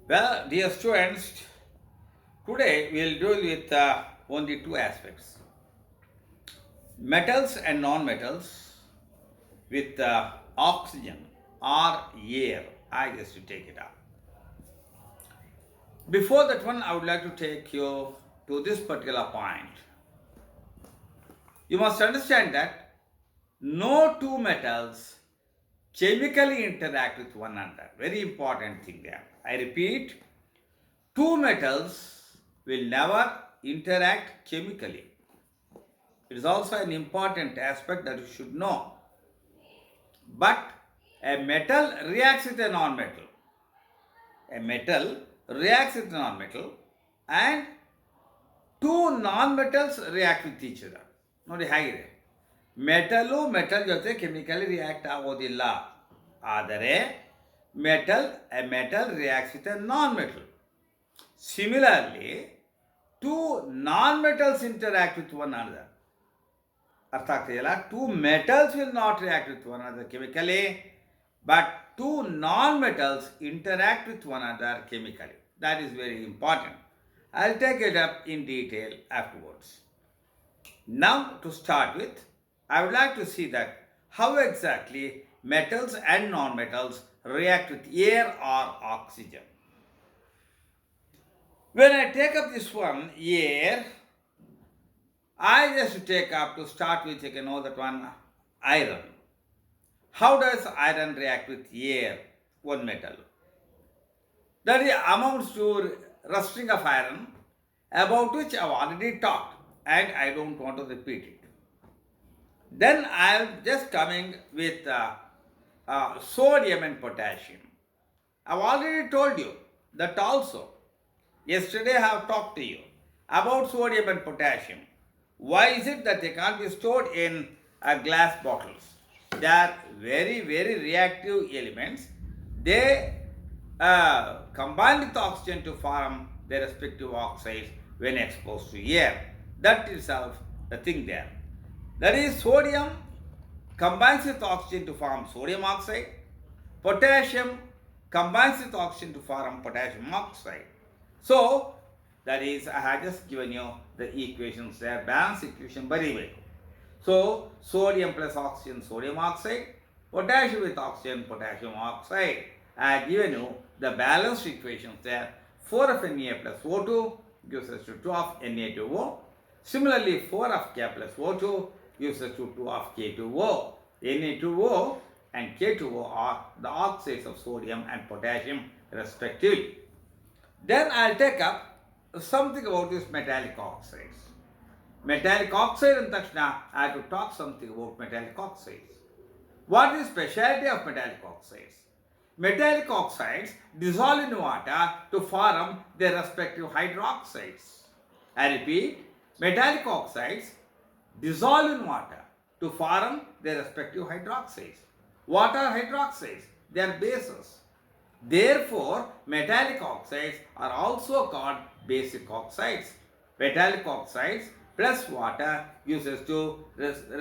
Well, dear students, today we will deal with only two aspects, metals and non-metals with oxygen or air. I just to take it up. Before that one, I would like to take you to this particular point. You must understand that no two metals chemically interact with one another. Very important thing there. I repeat, two metals will never interact chemically. It is also an important aspect that you should know. But a metal reacts with a non-metal. A metal reacts with a non-metal and two non-metals react with each other. ನೋಡಿ ಹೇಗಿದೆ, metal metal ಜೊತೆ chemically react ಆಗೋದಿಲ್ಲ. ಆದರೆ a metal reacts with a non metal. Similarly two non metals interact with one another. ಅರ್ಥ ಆಗ್ತಿದೆಯಲ್ಲ? Two metals will not react with one another chemically, but two non-metals interact with one another chemically. That is very important. I'll take it up in detail afterwards. Now, to start with, I would like to see that how exactly metals and non-metals react with air or oxygen. When I take up this one, air, I just take up, to start with, you can know that one, iron. How does iron react with air, one metal? That amounts to rusting of iron, about which I have already talked and I don't want to repeat it. Then I am just coming with sodium and potassium. I have already told you that also. Yesterday I have talked to you about sodium and potassium. Why is it that they can't be stored in glass bottles? They are very, very reactive elements. They combine with oxygen to form their respective oxides when exposed to air. That itself the thing there. That is, sodium combines with oxygen to form sodium oxide. Potassium combines with oxygen to form potassium oxide. So, that is, I have just given you the equations there, balance equation very well. So, sodium plus oxygen, sodium oxide, potassium with oxygen, potassium oxide. I have given you the balanced equations there. 4 of Na plus O2 gives us to 2 of Na2O. Similarly, 4 of K plus O2 gives us to 2 of K2O. Na2O and K2O are the oxides of sodium and potassium respectively. Then I will take up something about these metallic oxides. Metallic oxide and Takshna, I have to talk something about metallic oxides. What is the speciality of metallic oxides? Metallic oxides dissolve in water to form their respective hydroxides. I repeat, metallic oxides dissolve in water to form their respective hydroxides. What are hydroxides? They are bases. Therefore, metallic oxides are also called basic oxides. Metallic oxides plus water gives us to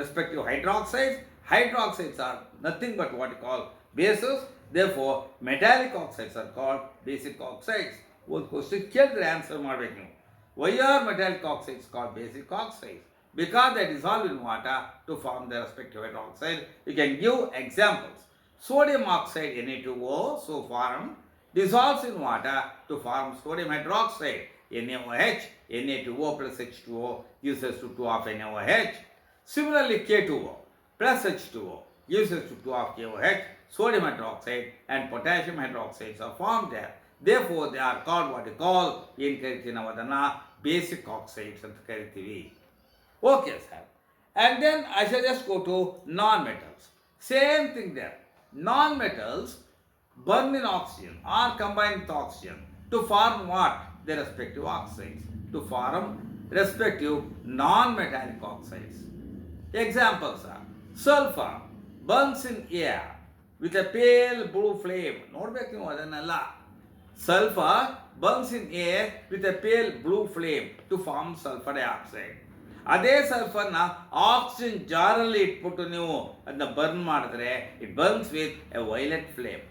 respective hydroxides. Hydroxides are nothing but what you call bases. Therefore, metallic oxides are called basic oxides. One question ಕೇಳಿದ್ರೆ answer ಮಾಡಬೇಕು ನೀವು. Why are metallic oxides called basic oxides? Because they dissolve in water to form their respective hydroxide. You can give examples. Sodium oxide Na2O, so formed, dissolves in water to form sodium hydroxide, NaOH. Na2O plus H2O gives us to 2 of NaOH. Similarly, K2O plus H2O gives us to 2 of KOH. Sodium hydroxide and potassium hydroxides are formed there. Therefore, they are called what we call in Karitinavadana basic oxides ಅಂತ ಕರಿತೀವಿ. Okay, sir. And then I shall just go to non-metals. Same thing there. Non-metals burn in oxygen or combine with oxygen to form what? Their respective oxides. To form respective non-metallic oxides. Examples are sulfur burns in air with a pale blue flame. ನೋಡ್ಬೇಕು ನೀವು ಅದನ್ನೆಲ್ಲ. Sulfur burns in air with a pale blue flame to form sulfur dioxide. ಅದೇ ಸಲ್ಫರ್ನ oxygen ಜಾರಲ್ಲಿ ಇಟ್ಬಿಟ್ಟು ನೀವು ಅದನ್ನ burn ಮಾಡಿದ್ರೆ it burns with A violet flame.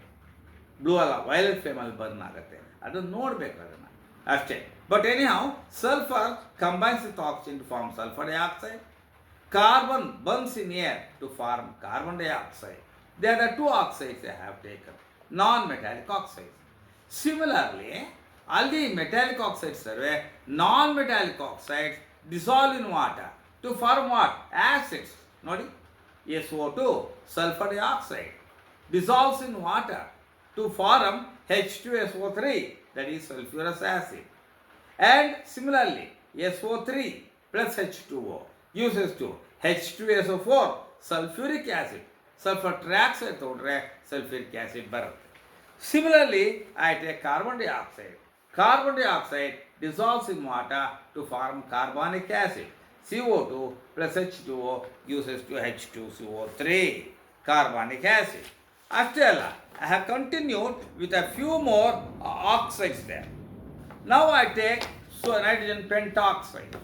Blue ಅಲ್ಲ, violet ಫ್ಲೇಮಲ್ಲಿ ಬರ್ನ್ ಆಗುತ್ತೆ. ಅದನ್ನು ನೋಡಬೇಕು ಅದನ್ನು ಅಷ್ಟೇ. But anyhow sulfur combines with oxygen to form sulfur dioxide. Carbon burns in air to form carbon dioxide. They are the two oxides I have taken, non-metallic oxides. Similarly, all the metallic oxides are non-metallic oxides dissolve in water to form what? Acids. Nodi? SO2, sulfur dioxide, dissolves in water to form H2SO3, that is sulfurous acid. And similarly, SO3 plus H2O uses to H2SO4, sulfuric acid. Sulfur trioxide thodre sulfuric acid barutte. Similarly, I take carbon dioxide. Carbon dioxide dissolves in water to form carbonic acid. CO2 plus H2O uses to H2CO3, carbonic acid. After that, I have continued with a few more oxides there. Now I take nitrogen pentoxide.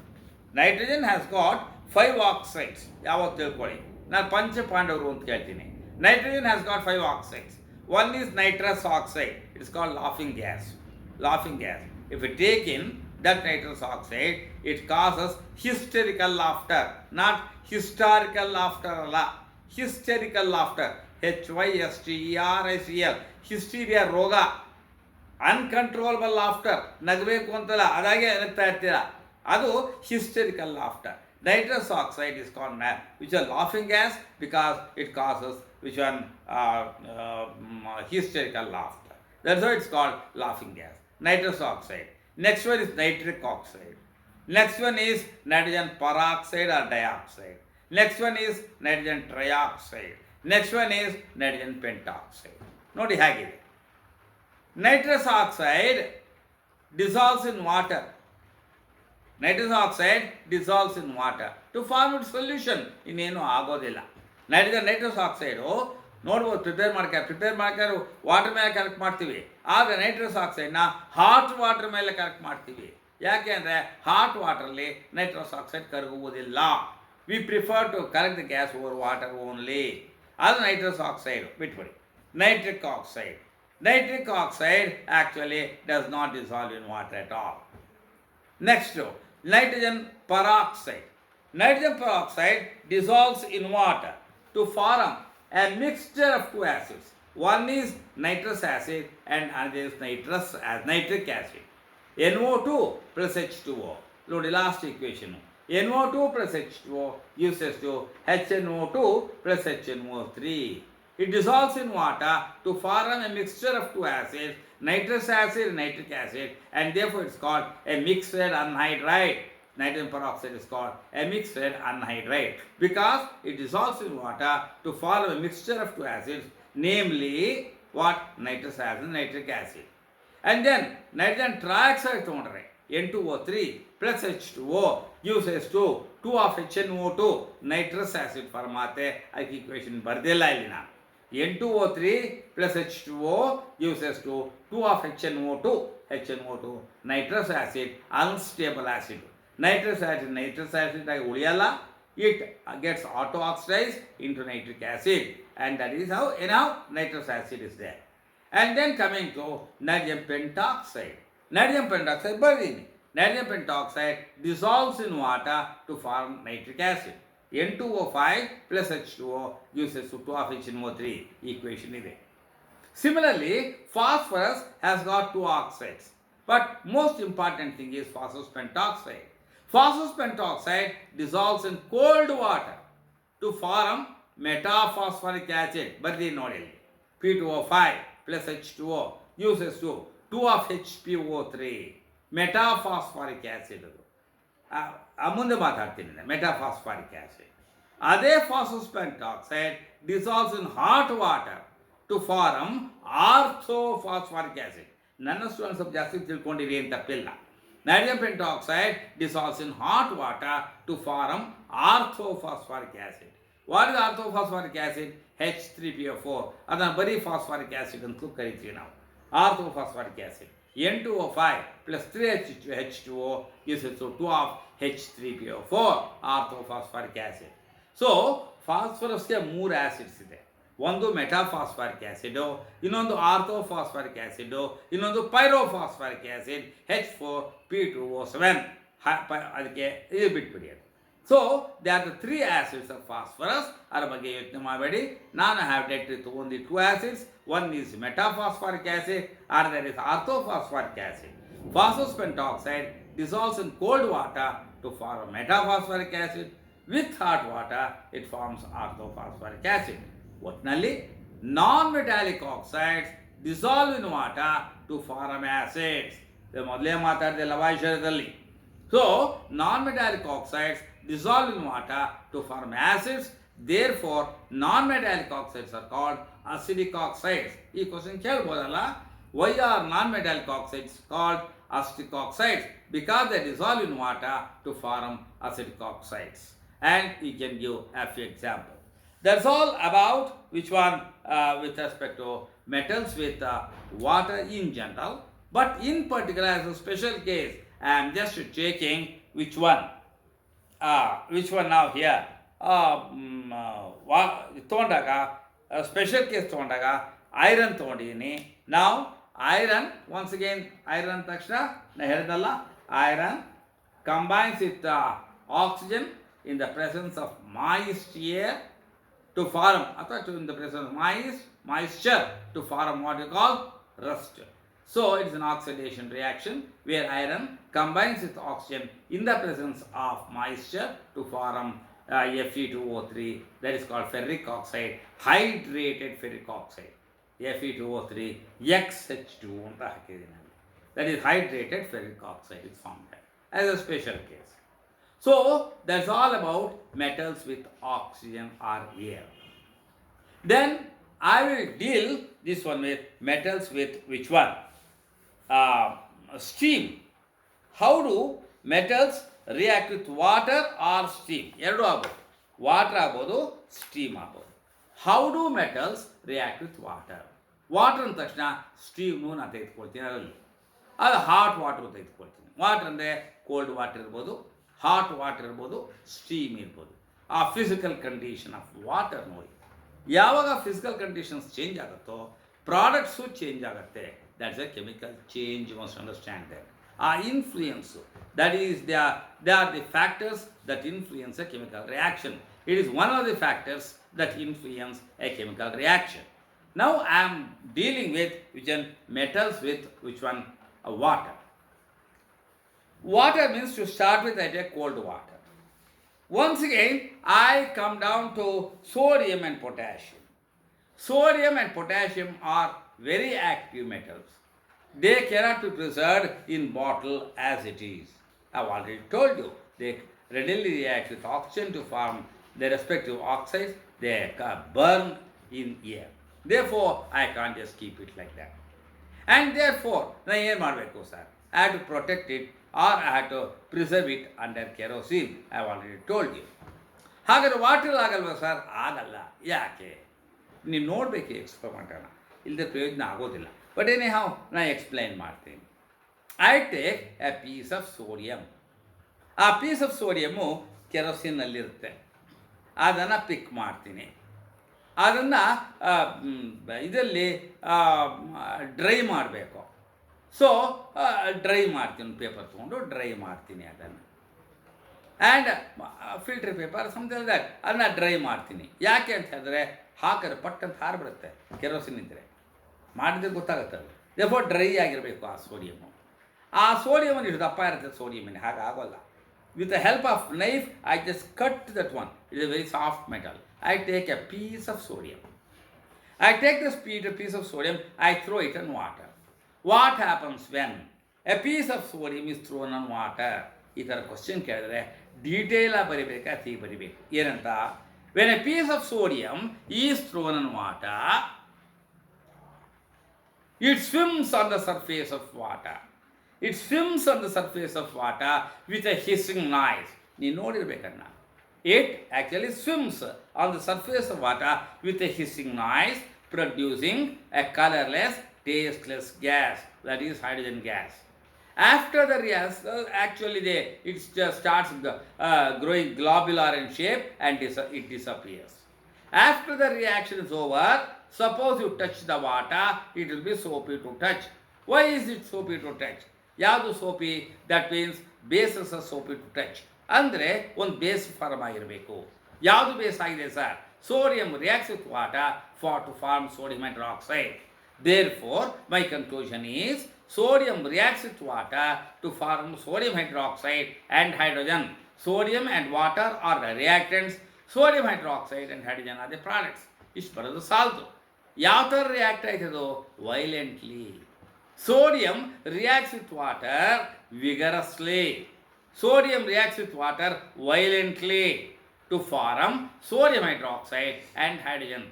Nitrogen has got 5 oxides. ಯಾವತ್ತು ತಿಳ್ಕೊಳ್ಳಿ, ನಾನು ಪಂಚಪಾಂಡವರು ಅಂತ ಕೇಳ್ತೀನಿ. Nitrogen has got 5 oxides. One is nitrous oxide. It is called laughing gas. Laughing gas. If we take in that nitrous oxide, it causes hysterical laughter. Not historical laughter. Hysterical laughter. HYSTERICL. Hysteria ರೋಗ. Uncontrollable laughter. ನಗಬೇಕು ಅಂತಲ್ಲ, ಅದಾಗೆ ನಗ್ತಾ ಇರ್ತೀರ, ಅದು hysterical laughter. Nitrous oxide is called which is laughing gas because it causes which one hysterical laughter. That's why it's called laughing gas. Nitrous oxide. Next one is nitric oxide. Next one is nitrogen peroxide or dioxide. Next one is nitrogen trioxide. Next one is nitrogen pentoxide. ನೋಡಿ ಹೇಗಿದೆ. Nitrous oxide dissolves in water. Nitrous oxide dissolves in water to form its solution. ಇನ್ನೇನು ಆಗೋದಿಲ್ಲ. Nitrous oxide ನೋಡ್ಬೋದು, prepare ಮಾಡ್ಕೊಂಡು water ಮೇಲೆ collect ಮಾಡ್ತೀವಿ. ಆದರೆ nitrous ಆಕ್ಸೈಡ್ನ ಹಾಟ್ ವಾಟರ್ ಮೇಲೆ ಕಲೆಕ್ಟ್ ಮಾಡ್ತೀವಿ. ಯಾಕೆ ಅಂದರೆ ಹಾಟ್ ವಾಟರಲ್ಲಿ ನೈಟ್ರಸ್ ಆಕ್ಸೈಡ್ ಕರಗುವುದಿಲ್ಲ. We prefer to collect the gas over water only. ಅದು ನೈಟ್ರಸ್ ಆಕ್ಸೈಡ್ ಬಿಟ್ಬಿಡಿ. Nitric oxide. Nitric oxide actually does not dissolve in water at all. Next, nitrogen peroxide. Nitrogen peroxide dissolves in water to form a mixture of 2 acids. One is nitrous acid and another is nitric acid. NO2 plus H2O. Look the last equation. NO2 plus H2O gives us to HNO2 plus HNO3. It dissolves in water to form a mixture of 2 acids, nitrous acid and nitric acid, and therefore it's called a mixed anhydride. Nitrogen peroxide is called a mixed anhydride because it dissolves in water to form a mixture of 2 acids, namely what? Nitrous acid and nitric acid. And then nitrogen trioxide tondre N2O3 plus H2O uses to 2 of HNO2 nitrous acid formate. ಅದಕ್ಕೆ equation ಬರ್ದಿಲ್ಲ ಇಲ್ಲಿ ನಾನು. N2O3 plus H2O uses to 2 of HNO2 nitrous acid, unstable acid. Nitrous acid ಆಗಿ ಉಳಿಯಲ್ಲ. It gets auto-oxidized into nitric acid, and that is how nitrous acid is there. And then coming to nitrogen pentoxide. Nitrogen pentoxide ಬರ್ತೀನಿ. Nitrogen pentoxide dissolves in water to form nitric acid. N2O5 plus H2O uses 2 of HNO3 equation ಇದೆ. Similarly, phosphorus has got 2 oxides, but most important thing is phosphorus pentoxide. Phosphorus pentoxide dissolves in cold water to form metaphosphoric acid. ಬರ್ದಿ ನೋಡಿ, P2O5 plus H2O uses to 2 of HPO3 metaphosphoric acid. ಮುಂದೆ ಮಾತಾಡ್ತೀನಿ, metaphosphoric acid. ಅದೇ phosphorus pentoxide dissolves in hot water to form orthophosphoric acid. ನನ್ನ student ಸ್ವಲ್ಪ ಜಾಸ್ತಿ ತಿಳ್ಕೊಂಡಿರಿ ಅಂತ ತಪ್ಪಿಲ್ಲ. Nitrogen pentoxide dissolves in hot water to form orthophosphoric acid. What is orthophosphoric acid? H3PO4. ಅದನ್ನು ಬರೀ ಫಾಸ್ಫಾರಿಕ್ ಆ್ಯಸಿಡ್ ಅಂತಲೂ ಕರಿತೀವಿ ನಾವು. Orthophosphoric acid. N2O5 plus 3H2O gives us 2 of H3PO4 orthophosphoric acid. So, phosphorusಗೆ 3 acids ಇದೆ. ಒಂದು ಮೆಟಾಫಾಸ್ಫರಿಕ್ ಆ್ಯಸಿಡು, ಇನ್ನೊಂದು ಆರ್ಥೋಫಾಸ್ಫರಿಕ್ acid, ಇನ್ನೊಂದು ಪೈರೋಫಾಸ್ಫರಿಕ್ acid H4P2O7. ಅದಕ್ಕೆ ಇದು ಬಿಟ್ಬಿಡಿ ಅದು. So they are the 3 acids of phosphorus. ಅದರ ಬಗ್ಗೆ ಯೋಚನೆ ಮಾಡಬೇಡಿ. ನಾನು have dealt with only 2 acids. One is metaphosphoric acid, other is orthophosphoric acid. Phosphorus pentoxide dissolves in cold water to form metaphosphoric acid. With hot water, it forms orthophosphoric acid. ಒಟ್ಟಿನಲ್ಲಿ non-metallic oxides dissolve in water to form acids. ಮೊದಲೇ ಮಾತಾಡಿದೆ ಲವಾಯಿಷರದಲ್ಲಿ. So, non-metallic oxides dissolve in water to form acids. Therefore, non-metallic oxides are called acidic oxides. ಈ question ಕೇಳ್ಬೋದಲ್ಲ, why are non-metallic oxides called acidic oxides? Because they dissolve in water to form acidic oxides. And you can give a few examples. That's all about which one with respect to metals with water in general. But in particular, as a special case, I am just checking which one now here. ತೊಗೊಂಡಾಗ special case ತೊಗೊಂಡಾಗ iron ತೊಗೊಂಡಿದ್ದೀನಿ. ನಾವು iron once again iron ತಕ್ಷಣ ನಾನು ಹೇಳಿದಲ್ಲ, iron combines with oxygen in the presence of moist air to form, in the presence of moisture to form what you call rust. So it is an oxidation reaction where iron combines with oxygen in the presence of moisture to form Fe2O3. That is called ferric oxide, hydrated ferric oxide. Fe2O3 XH2 ಅಂತ ಹಾಕಿದ್ದೀನಿ ನಾನು. That is hydrated ferric oxide is formed as a special case. So that's all about metals with oxygen or air. Then I will deal this one with metals with which one? Steam. How do metals react with water or steam? ಎರಡು ಆಗ್ಬೋದು, water ಆಗ್ಬೋದು, steam ಆಗ್ಬೋದು. How do metals react with water? Water ಅಂದ ತಕ್ಷಣ ಸ್ಟೀಮ್ನು ನಾನು ತೆಗೆದುಕೊಳ್ತೀನಿ, ಅದರಲ್ಲಿ ಅದು ಹಾಟ್ ವಾಟರ್ ತೆಗೆದುಕೊಳ್ತೀನಿ. ವಾಟರ್ ಅಂದರೆ ಕೋಲ್ಡ್ ವಾಟರ್ ಇರ್ಬೋದು, ಹಾಟ್ ವಾಟರ್ ಇರ್ಬೋದು, ಸ್ಟೀಮ್ ಇರ್ಬೋದು. ಆ ಫಿಸಿಕಲ್ ಕಂಡೀಷನ್ ಆಫ್ ವಾಟರ್ ನೋಡಿ, ಯಾವಾಗ ಫಿಸಿಕಲ್ ಕಂಡೀಷನ್ಸ್ ಚೇಂಜ್ ಆಗುತ್ತೋ ಪ್ರಾಡಕ್ಟ್ಸು ಚೇಂಜ್ ಆಗುತ್ತೆ. That's a chemical change. You must understand that. ಆ influence, that is they are the factors that influence a chemical reaction. It is one of the factors that influence a chemical reaction. Now I am dealing with metals with which one? Water. Water means to start with I take cold water. Once again I come down to sodium and potassium. Sodium and potassium are very active metals. They cannot be preserved in bottle as it is. I have already told you, they readily react with oxygen to form their respective oxides. They burn in air. Therefore, I can't just keep it like that. And therefore, I have to protect it or I have to preserve it under kerosene. I have already told you. ಹಾಗಾದ್ರೆ water ಆಗಲ್ವಾ sir? ಆಗಲ್ಲ. ಯಾಕೆ? ನೀವು ನೋಡಬೇಕು ಎಕ್ಸ್ಪೆರಿಮೆಂಟನ್ನು, ಇಲ್ಲದೆ ಪ್ರಯೋಜನ ಆಗೋದಿಲ್ಲ. But ಏನೇ ನಾನು ಎಕ್ಸ್ಪ್ಲೈನ್ ಮಾಡ್ತೀನಿ. I take a piece of sodium. ಆ ಪೀಸ್ ಆಫ್ ಸೋಡಿಯಮ್ಮು ಕೆರೋಸಿನ್ನಲ್ಲಿರುತ್ತೆ. ಅದನ್ನು ಪಿಕ್ ಮಾಡ್ತೀನಿ. ಅದನ್ನು ಇದರಲ್ಲಿ ಡ್ರೈ ಮಾಡಬೇಕು. ಸೊ ಡ್ರೈ ಮಾಡ್ತೀನಿ, ಪೇಪರ್ ತೊಗೊಂಡು ಡ್ರೈ ಮಾಡ್ತೀನಿ ಅದನ್ನು. And filter paper something that, ಅದನ್ನು ಡ್ರೈ ಮಾಡ್ತೀನಿ. ಯಾಕೆ ಅಂತ ಹೇಳಿದ್ರೆ ಹಾಕಿದ್ರೆ ಪಟ್ ಅಂತ ಹಾರಿಬಿಡುತ್ತೆ. ಕೆರೋಸಿನ್ ಇದ್ದರೆ ಮಾಡಿದ್ರೆ ಗೊತ್ತಾಗುತ್ತೆ. ದೇರ್ಫೋರ್ ಡ್ರೈ ಆಗಿರಬೇಕು ಆ ಸೋಡಿಯಮ್ಮು. ಆ ಸೋಡಿಯಮ್ಮನ್ನು ಇಷ್ಟು ದಪ್ಪ ಇರುತ್ತೆ ಸೋಡಿಯಮ್ಮಿನ, ಹಾಗೆ ಆಗೋಲ್ಲ. With the help of knife, I just cut that one. It is a very soft metal. I take a piece of sodium. I take this piece of sodium, I throw it in water. What happens when a piece of sodium is thrown on water? ಈ ಥರ question ಕೇಳಿದ್ರೆ ಡೀಟೇಲಾಗಿ ಬರಿಬೇಕಾ, ಹೀಗೆ ಬರಿಬೇಕು. ಏನಂತ? When a piece of sodium is thrown on water, it swims on the surface of water. It swims on the surface of water with a hissing noise. ನೀವು ನೋಡಿರ್ಬೇಕನ್ನ. It actually swims on the surface of water with a hissing noise, producing a colorless, tasteless gas, that is hydrogen gas. After the reaction, actually it just starts growing globular in shape and it disappears. After the reaction is over, suppose you touch the water, it will be soapy to touch. Why is it soapy to touch? ಯಾವುದು soapy? That means bases are soapy to touch. ಅಂದರೆ ಒಂದು base form ಆಗಿರಬೇಕು. ಯಾವುದು base ಆಗಿದೆ sir? Sodium reacts with water to form sodium hydroxide. Therefore, my conclusion is sodium reacts with water to form sodium hydroxide and hydrogen. Sodium and water are the reactants. Sodium hydroxide and hydrogen are the products. ಇಷ್ಟು ಬರೋದು ಸಾಲ್ತು. ಯಾವ ಥರ react ಆಯ್ತದು? Violently. Sodium reacts with water vigorously. Sodium reacts with water violently to form sodium hydroxide and hydrogen.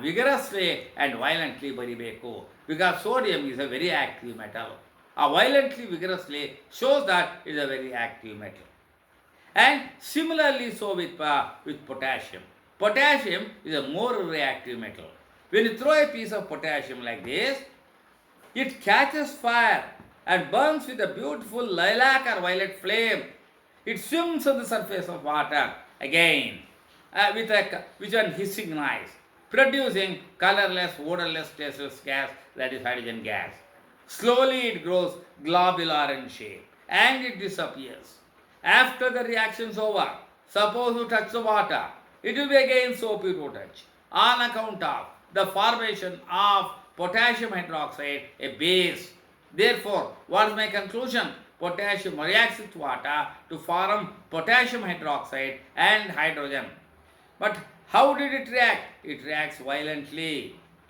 Vigorously and violently ಬರಿಬೇಕು. Because sodium is a very active metal. Violently, vigorously shows that it is a very active metal. And similarly so with potassium. Potassium is a more reactive metal. When you throw a piece of potassium like this, it catches fire and burns with a beautiful lilac or violet flame. It swims on the surface of water again with an hissing noise, producing colorless, odorless, tasteless gas, that is hydrogen gas. Slowly it grows globular in shape and it disappears. After the reaction is over, suppose you touch the water, it will be again soapy to touch on account of the formation of potassium hydroxide, a base. Therefore, what is my conclusion? Potassium reacts with water to form potassium hydroxide and hydrogen. But how did it react? It reacts violently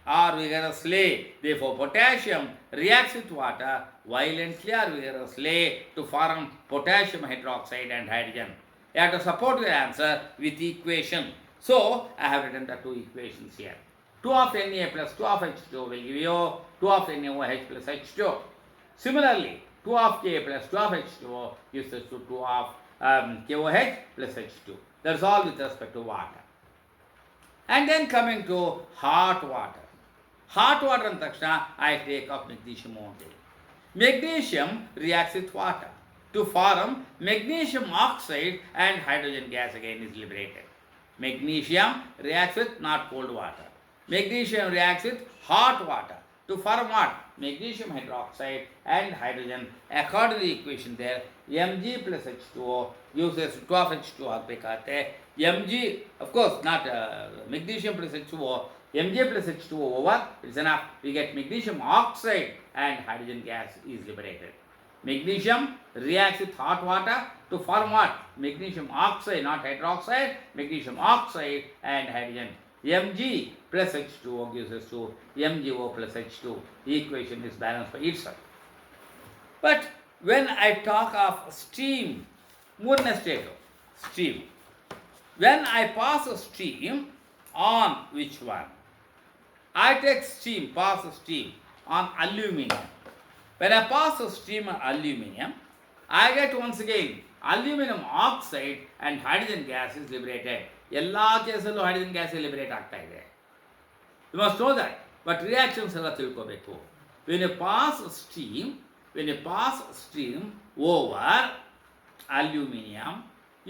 or vigorously. Therefore, potassium reacts with water violently or vigorously to form potassium hydroxide and hydrogen. You have to support your answer with equation. So, I have written the two equations here. 2 of Na plus 2 of H2 will give you 2 of NaOH plus H2. Similarly, 2 of Ka plus 2 of H2O gives us to 2 of KOH plus H2. That's all with respect to water. And then coming to hot water. Hot water and takshana, I take off magnesium only. Magnesium reacts with water to form magnesium oxide and hydrogen gas again is liberated. Magnesium reacts with not cold water. Magnesium reacts with hot water to form what? Magnesium hydroxide and hydrogen. According to the equation there, Mg plus H2O uses 2 of H2 ಆಗಬೇಕಾಗುತ್ತೆ. Mg, of course, not magnesium plus H2O. Mg plus H2O over, it's enough. We get magnesium oxide and hydrogen gas is liberated. Magnesium reacts with hot water to form what? Magnesium oxide, not hydroxide. Magnesium oxide and hydrogen. Mg plus H2O gives us to MgO plus H2. The equation is balanced by itself. But when I talk of steam, ಮೂರನೇ state steam. When I pass a steam on which one? I take steam, pass a steam on aluminum. When I pass a steam on aluminum, I get once again aluminum oxide and hydrogen gas is liberated. ಎಲ್ಲ ಕೇಸಲ್ಲೂ hydrogen gas liberate ಆಗ್ತಾ ಇದೆ. You must know that. But reactions ಎಲ್ಲ ತಿಳ್ಕೋಬೇಕು. When you pass steam over aluminium,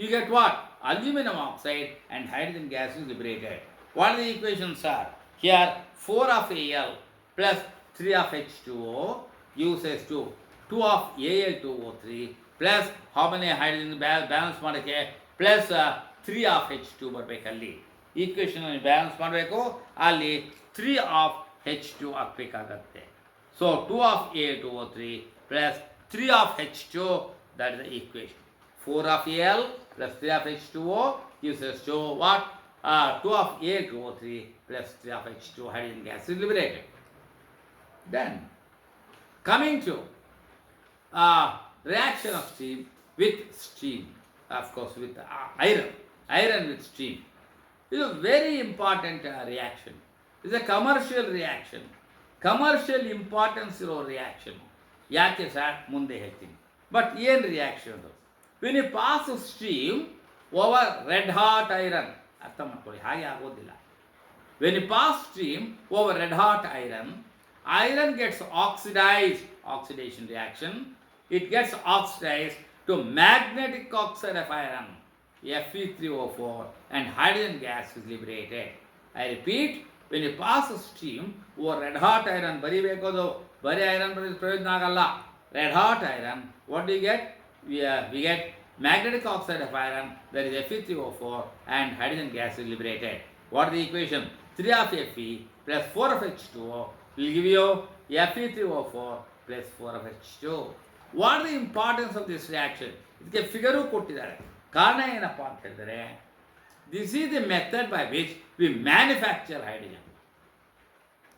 you get what? Aluminium oxide and hydrogen gas is liberated. What are the equations are? Here 4 of Al plus 3 of H2O uses to 2 of Al2O3 plus how many hydrogen balance ಮಾಡೋಕ್ಕೆ plus 3 of H2 ಬರಬೇಕಲ್ಲಿ. Equation balance ಮಾಡಬೇಕು, ಅಲ್ಲಿ 3 of H2 ಹಾಕಬೇಕಾಗತ್ತೆ. So 2 of Al2O3 plus 3 of H2, that is the equation. 4 of Al plus 3 of H2O gives us to what? 2 of Al2O3 plus 3 of H2, hydrogen gas is liberated. Then coming to reaction of steam with steam, of course with iron with steam. It is a very important reaction. It is a commercial reaction. Commercial importance ಇರೋ reaction. ಯಾಕೆ sir ಮುಂದೆ ಹೇಳ್ತೀನಿ. But ಏನು reaction? When you pass steam over red hot iron, ಅರ್ಥ ಮಾಡ್ಕೊಳ್ಳಿ, ಹಾಗೆ ಆಗೋದಿಲ್ಲ. When you pass steam over red hot iron gets oxidised, oxidation reaction. It gets oxidized to magnetic oxide of iron, Fe3O4, and hydrogen gas is liberated. I repeat, when you pass a steam over red hot iron, bari bekodu, bari iron prayojana agalla. Red hot iron, what do you get? We get magnetic oxide of iron, that is Fe3O4, and hydrogen gas is liberated. What is the equation? 3 of Fe plus 4 of H2O will give you Fe3O4 plus 4 of H2O. What is the importance of this reaction? ಇದಕ್ಕೆ figure ಕೊಟ್ಟಿದ್ದಾರೆ. ಕಾರಣ ಏನಪ್ಪ ಅಂತ ಹೇಳಿದರೆ, this is the method by which we manufacture hydrogen.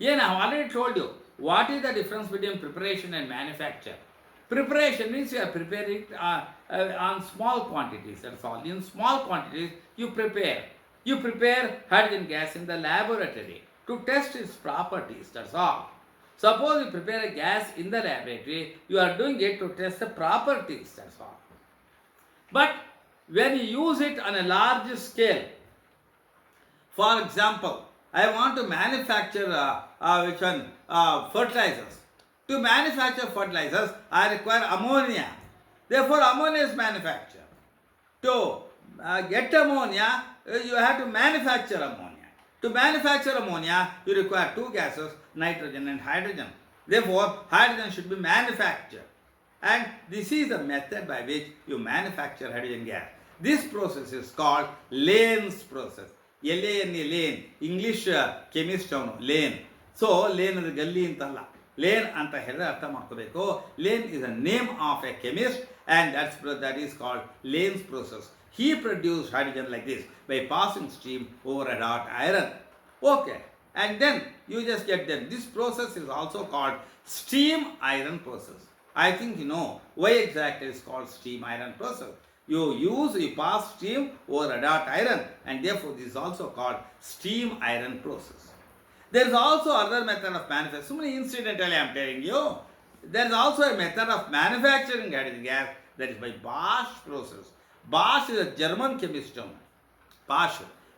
Yeah, I have already told you what is the difference between preparation and manufacture. Preparation means you are preparing on small quantities, that's all. In small quantities, you prepare. You prepare hydrogen gas in the laboratory to test its properties, that's all. Suppose you prepare a gas in the laboratory, you are doing it to test the properties, that's all. But when you use it on a large scale, for example, I want to manufacture fertilizers. To manufacture fertilizers, I require ammonia. Therefore, ammonia is manufactured. To get ammonia, you have to manufacture ammonia. To manufacture ammonia, you require two gases, nitrogen and hydrogen. Therefore, hydrogen should be manufactured. And this is the method by which you manufacture hydrogen gas. This process is called Lane's process. L-A-N-E, Lane. English chemist Lane. So, Lane is Galli intalla. Lane anta ಹೇಳಿದ್ರೆ ಅರ್ಥ ಮಾಡ್ಕೋಬೇಕು. Lane is a name of a chemist, and that is called Lane's process. He produced hydrogen like this by passing steam over a hot iron. Okay, and then you just get them. This process is also called steam iron process. I think you know why exactly it's called steam iron process. You pass steam over a hot iron, and therefore this is also called steam iron process. There is also other method of manufacturing. So many incidentally I am telling you. There is also a method of manufacturing hydrogen gas, that is by Bosch process. Bosch is a German chemist. Bosch.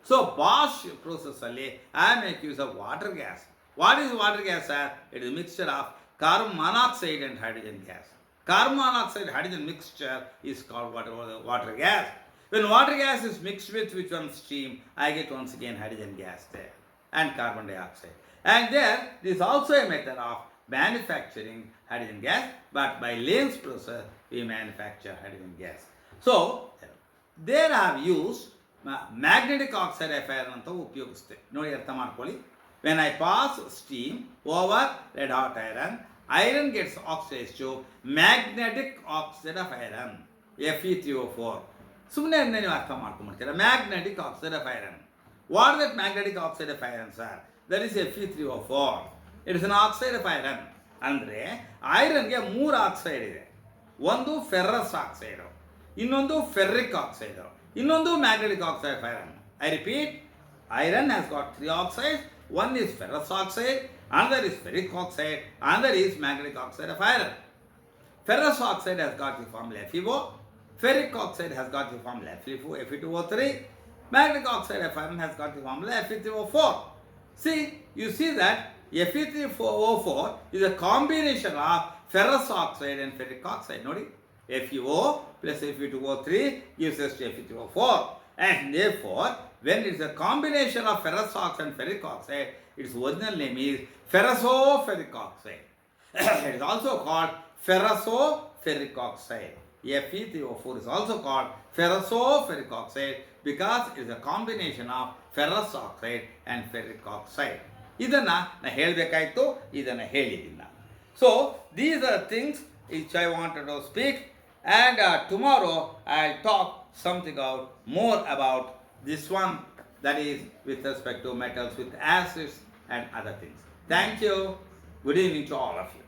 So Bosch process alli I make use of water gas. What is water gas, sir? It is a mixture of carbon monoxide and hydrogen gas. Carbon monoxide hydrogen mixture is called water gas. When water gas is mixed with which one steam, I get once again hydrogen gas there and carbon dioxide. And there is also a method of manufacturing hydrogen gas, but by Lane's process we manufacture hydrogen gas. So there I have used magnetic oxide of iron anta upyogisthe. Nodi artha ಮಾಡ್ಕೊಳ್ಳಿ. When I pass steam over red hot iron, iron gets oxidized to magnetic oxide of iron, Fe3O4. ಸುಮ್ಮನೆ ನೀವು ಅರ್ಥ ಮಾಡ್ಕೊಂಡ್ಬಿಡ್ತೀರಾ. Magnetic oxide of iron. What is that magnetic oxide of iron, sir? That is Fe3O4. It is an oxide of iron. ಅಂದರೆ ಐರನ್ಗೆ 3 oxide ಇದೆ. ಒಂದು ferrous oxide, ಇನ್ನೊಂದು ಫೆರ್ರಿಕ್ oxide, ಇನ್ನೊಂದು magnetic oxide of iron. I repeat, iron has got 3 oxides. One is ferrous oxide, another is ferric oxide, another is magnetic oxide of iron. Ferrous oxide has got the formula FeO. Ferric oxide has got the formula Fe2O3. Magnetic oxide of iron has got the formula Fe3O4. See, you see that Fe3O4 is a combination of ferrous oxide and ferric oxide. Nodi, FeO plus Fe2O3 gives us Fe3O4. And therefore, when it is a combination of ferrous oxide and ferric oxide, its original name is ferroso-ferric oxide. It is also called ferroso-ferric oxide. Fe3O4 is also called ferroso-ferric oxide because it is a combination of ferrous oxide and ferric oxide. ಇದನ್ನ ನಾನು ಹೇಳಬೇಕಾಯಿತು, ಇದನ್ನು ಹೇಳಿದ್ದೀನಿ ನಾನು. So these are things which I wanted to speak, and tomorrow I'll talk something out more about this one, that is with respect to metals with acids and other things. Thank you. Good evening to all of you.